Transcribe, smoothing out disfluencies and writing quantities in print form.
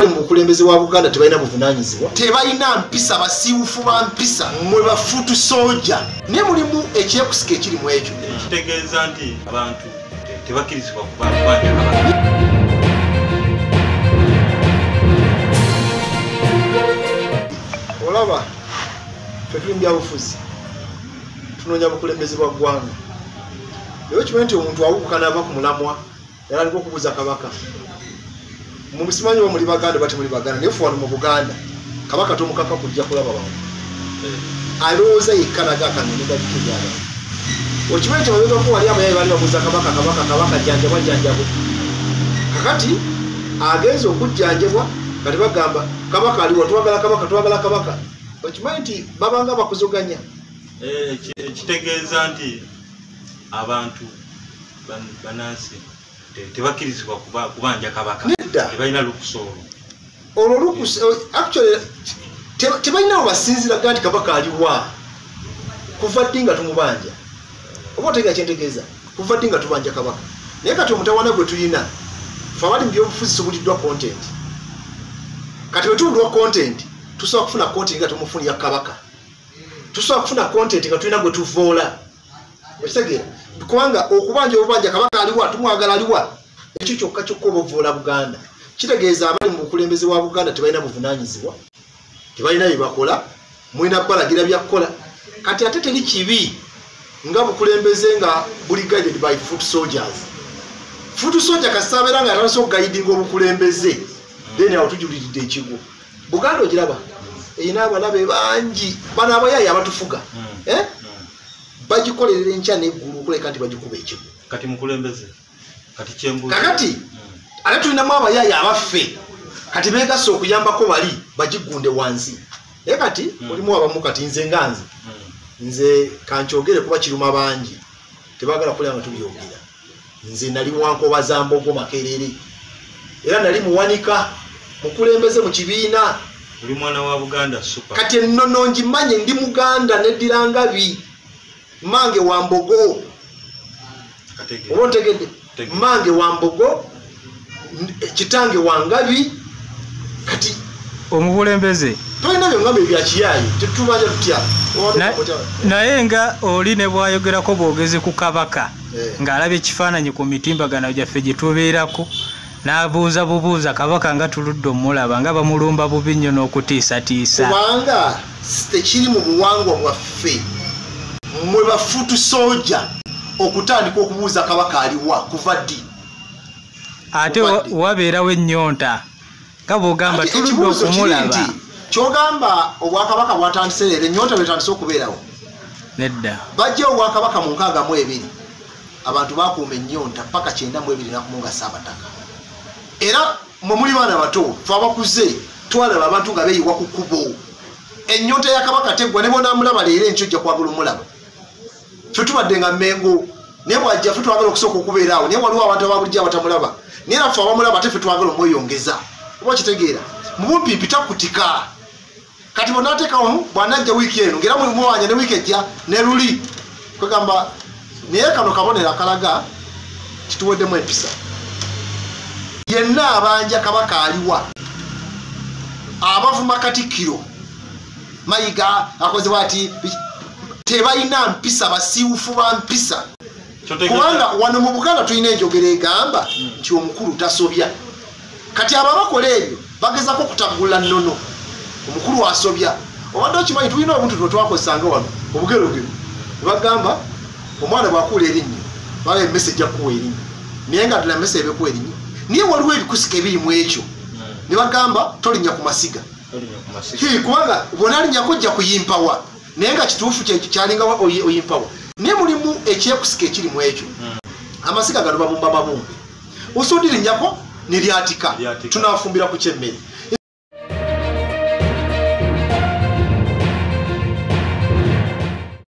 Mukulembeze wa Buganda tebalina buvunanyizibwa, tebalina mpisa, basiiwufu ba mpisa, mwe bafutu soja, ne mulimu ekyekusika ekiri mu ekyo. Kitegeeza nti abantu tebakkirizibwa kuba Kabaka. Olaba tetuli byabufuzi tunoonya bukulembeze bwa ggwanga, naye kimanyi nti omuntu awukukana ava ku mulamwa era aliko okubuuza Kabaka. Mu musimanyi wa muli Baganda bati muli Baganda, naye fuwano mu Buganda Kabaka tomukaka kujja kulaba bantu alowooza yekkanaga akanyoni gabikibyala. Okimanyi nti babega ko wali abayayi bali babuuza Kabaka jjanjabwa. Kakati agenza okujjanjabwa kati bagamba Kabaka aliwo, twagala Kabaka. Okimanyi nti babanga bakuzoganya. Kitegeeza nti abantu banansi tebakkirizibwa kubanja Kabaka, tebalina lukusoolo. Olwo lukusoolo actually tebalina basinzira nti Kabaka aliwa kuva ddi nga tumubanja. Oba otegeka kyentegeeza kuva ddi nga tubanja Kabaka. Naye kati omutawana gwe tulina fe abali mu byobufuzi tubuliddwa content. Kati bwe tubuliddwa content tusobola kufuna content nga tumufunira Kabaka, tusobola kufuna content nga tulina gwe tuvoola. Okitegeera kubanga okubanja obubanja Kabaka aliwa, tumwagala aliwa, ekyo kyokka kyokka oba ovoola Buganda. Kitegeeza abali mu bukulembeze wa Buganda tebalina buvunanyizibwa, tebalina bye bakola, mulina balagira byakukola. Kati ate teri kibi nga bukulembeze nga buli guided by foot soldiers. Foot soldier kasabeera nga atandise okugaidinga obukulembeze, then awo tujuliridde ekigo. Buganda ogiraba erina abalabe bangi, bano abayayi abatufuga bagikolerera enkya n'eggulu okuleka nti bagikuba ekigo. Kati mukulembeze kati kyembuuza kakati ate tulinamu abayayi abaffe kati beegasa okuyambako bali bagigunde wansi. Naye kati mulimu abamu kati nze kankyogere kuba kiruma bangi tebagala kulya nga tubyogera. Nze nali Wankoba Zambogo Makerere era nali muwanika mukulembeze mu kibiina. Uli mwana wa Buganda super. Kati ennono ngimanye ndi Muganda neddira Ngabi, Mange wa Mbogo. Oba ntegedde Mange wa Mbogo, kitange wa Ngabi. Kati omubulembeze tulina byongambe bya kiyayi tetubanja tutya naye nga oli ne bwayogerako bwogezi ku Kabaka ng'alabye ekifaananyi ku mitimbagano gyaffe gye tubeerako n'abuuza bubuuza Kabaka nga tuludde omulaba nga bamulumba bubi nnyo n'okutiisatiisa. Kubanga tekiri mu buwangwa bwaffe mwe bafutu soja okutandika okubuuza Kabaka aliwa kuva ddi. Ate wabeerawo ennyonta nga bw'ogamba tuludde okumulaba. Kyogamba obwakabaka bwatandise leero ennyonta bwetandise okubeerawo. Nedda bajja obwakabaka mu 62 abantu bakuuma ennyonta paka 92 nakumunga Saabataka. Era mwe muli baana bato fe abakuze twalaba abantu nga beeyiwa ku kkubo. Ennyonta ya Kabaka teggwa ne bona amulaba leero enkyo ojja kwagala omulaba. Fe tubadde nga Mmengo naye bw'ajja fe twagala okusooka okubeeraawo, naye waliwo abantu ababulijjo abatamulaba naye era fe abamulaba ate fe twagala omweyongeza. Oba kitegeera mu bumpimpi takutika. Kati bonateekawo bw'anajja wiiki eno ngera mulimu wanja ne wiiki ejja ne luli kwegamba naye kano kabonero akalaga kituweddemu empisa. Yenna abanja Kabaka aliwa, abavuma Katikkiro Mayiga akoze bwati tebalina mpisa, basiiwufu ba mpisa. Kubanga wano mu Buganda tulina enjogera egamba nti omukulu tasobya. Kati ababakola ebyo bagezako okutaggula nnono, omukulu asobya. Obadde okimanyi tulina obuntu twakosanga wano obugerogero bagamba omwana bw'akuula erinnya baba emmesejja jakuwa erinnya naye nga ddala emmese ebekuwa erinnya naye waliwo ebikusika ebiri mu ekyo ne bagamba tolinnya ku masiga. Kubanga bwona alinyako ojja kuyimpawa naye nga kituufu kyalinga oyimpawa. Naye mulimu ekyekusika ekiri mu ekyo amasiga gano babumba mabumbe osoodirinyako ne lyatika tunaafumbira ku kyemmere.